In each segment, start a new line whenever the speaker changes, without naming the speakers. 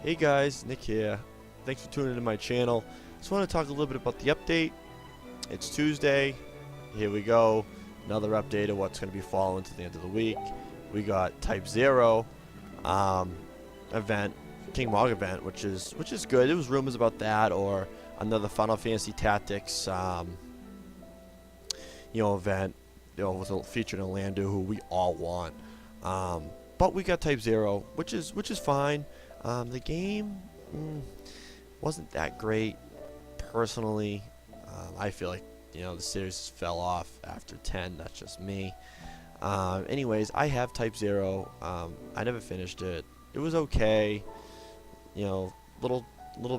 Hey guys, Nick here. Thanks for tuning into my channel. Just want to talk a little bit about the update. It's Tuesday. Here we go. Another update of what's going to be following to the end of the week. We got Type 0 event, King Mog event, which is good. There was rumors about that, or another Final Fantasy Tactics event, with featuring Orlando, who we all want. But we got Type 0, which is fine. The game wasn't that great, personally. I feel like the series fell off after 10. That's just me. Anyways, I have Type 0. I never finished it. It was okay. Little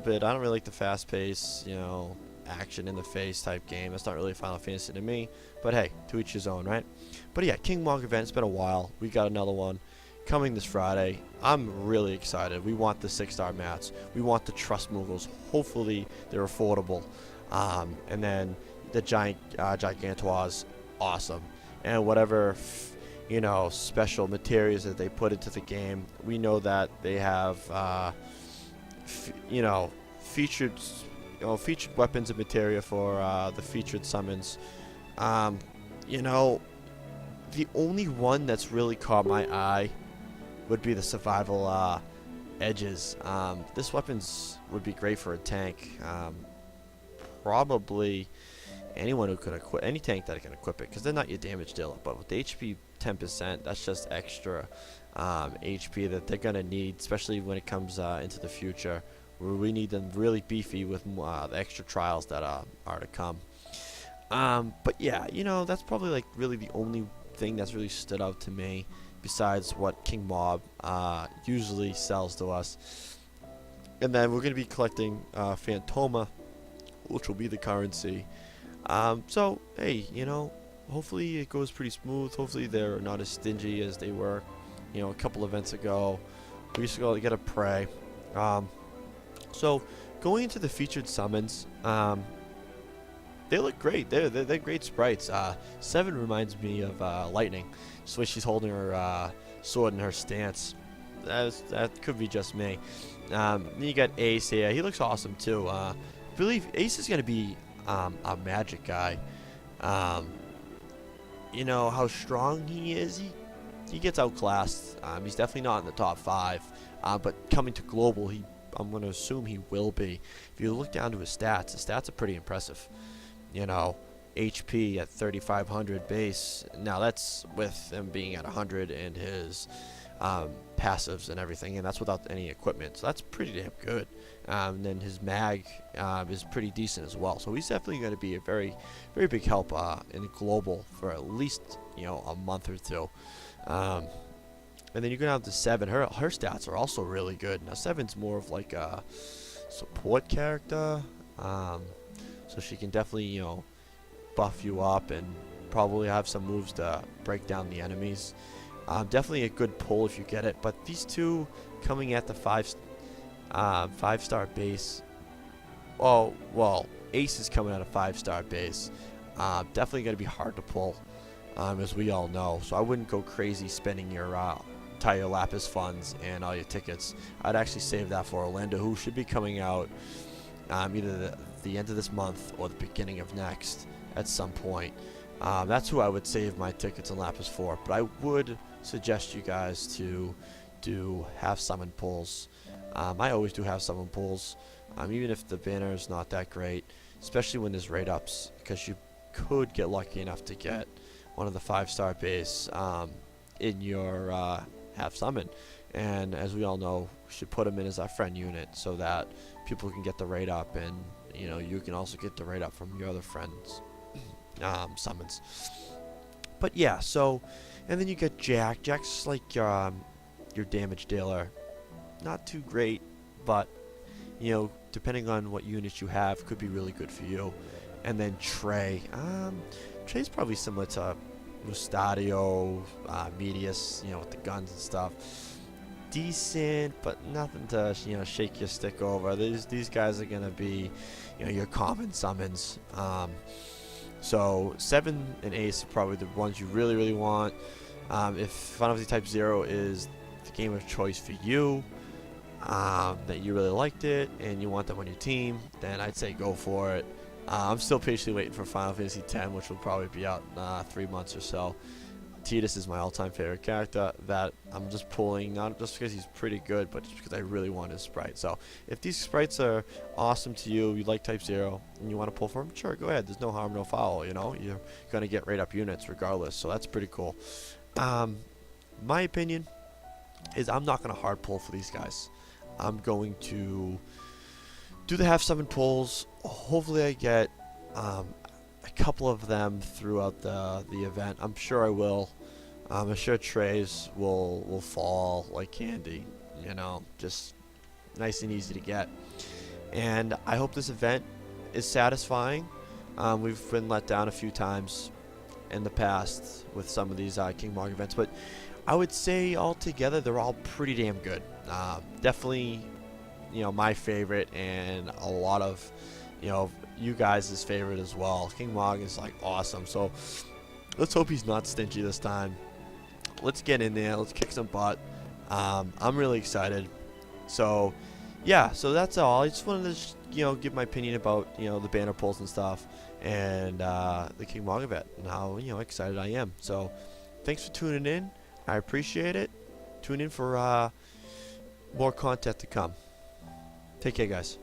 bit. I don't really like the fast pace, action in the face type game. That's not really Final Fantasy to me. But hey, to each his own, right? But yeah, King Mog event. It's been a while. We got another one coming this Friday. I'm really excited. We want the 6-star mats. We want the Trust Moogles. Hopefully they're affordable. And then the Gigantoirs, awesome. And whatever special materials that they put into the game, we know that they have featured weapons and materia for the featured summons. The only one that's really caught my eye would be the survival edges. This weapons would be great for a tank. Probably anyone who could equip any tank that can equip it, because they're not your damage dealer. But with the HP 10%, that's just extra HP that they're gonna need, especially when it comes into the future, where we need them really beefy with the extra trials that are to come. But yeah, that's probably like really the only thing that's really stood out to me, besides what King Mob usually sells to us. And then we're going to be collecting Phantoma, which will be the currency. So hey, hopefully it goes pretty smooth. Hopefully they're not as stingy as they were a couple events ago. We used to go get a prey. So going into the featured summons, they look great. They're great sprites. 7 reminds me of Lightning. Just the way she's holding her sword in her stance. That could be just me. Then you got Ace here. He looks awesome too. I believe Ace is going to be a magic guy. How strong he is. He gets outclassed. He's definitely not in the top 5. But coming to global, I'm going to assume he will be. If you look down to his stats are pretty impressive. HP at 3,500 base. Now that's with him being at 100 and his passives and everything, and that's without any equipment. So that's pretty damn good. And then his mag is pretty decent as well. So he's definitely going to be a very, very big help in global for at least a month or two. And then you go down to 7. Her stats are also really good. Now 7's more of like a support character. So she can definitely, buff you up and probably have some moves to break down the enemies. Definitely a good pull if you get it. But these two coming at the 5-star base. Oh, well, Ace is coming at a 5-star base. Definitely going to be hard to pull, as we all know. So I wouldn't go crazy spending your entire Lapis funds and all your tickets. I'd actually save that for Orlando, who should be coming out either the end of this month or the beginning of next at some point. That's who I would save my tickets and Lapis for. But I would suggest you guys to do half summon pulls. I always do half summon pulls, even if the banner is not that great, especially when there's raid ups, because you could get lucky enough to get one of the 5-star base in your half summon. And as we all know, we should put them in as our friend unit so that people can get the raid up, and you can also get the raid up from your other friends summons. But yeah, so, and then you get Jack. Jack's like your damage dealer. Not too great, but depending on what units you have, could be really good for you. And then Trey. Trey's probably similar to Mustadio, Medius, with the guns and stuff. Decent, but nothing to shake your stick over. These guys are gonna be your common summons. So 7 and Ace are probably the ones you really want. If Final Fantasy Type 0 is the game of choice for you, that you really liked it and you want them on your team, then I'd say go for it. I'm still patiently waiting for Final Fantasy X, which will probably be out 3 months or so. Tidus is my all-time favorite character that I'm just pulling, not just because he's pretty good, but just because I really want his sprite. So if these sprites are awesome to you, you like Type 0, and you want to pull for him, sure, go ahead. There's no harm, no foul, you know? You're going to get right up units regardless, so that's pretty cool. My opinion is I'm not going to hard pull for these guys. I'm going to do the half 7 pulls. Hopefully I get a couple of them throughout the event. I'm sure I will. I'm sure trays will fall like candy, you know, just nice and easy to get. And I hope this event is satisfying. We've been let down a few times in the past with some of these King Mog events, but I would say altogether they're all pretty damn good. Definitely, you know, my favorite, and a lot of, you know, you guys' favorite as well. King Mog is like awesome, so let's hope he's not stingy this time. Let's get in there, let's kick some butt. I'm really excited. So yeah, so that's all. I just wanted to you know, give my opinion about, you know, the banner pulls and stuff, and the King Mog event, and how, you know, excited I am. So thanks for tuning in. I appreciate it. Tune in for more content to come. Take care, guys.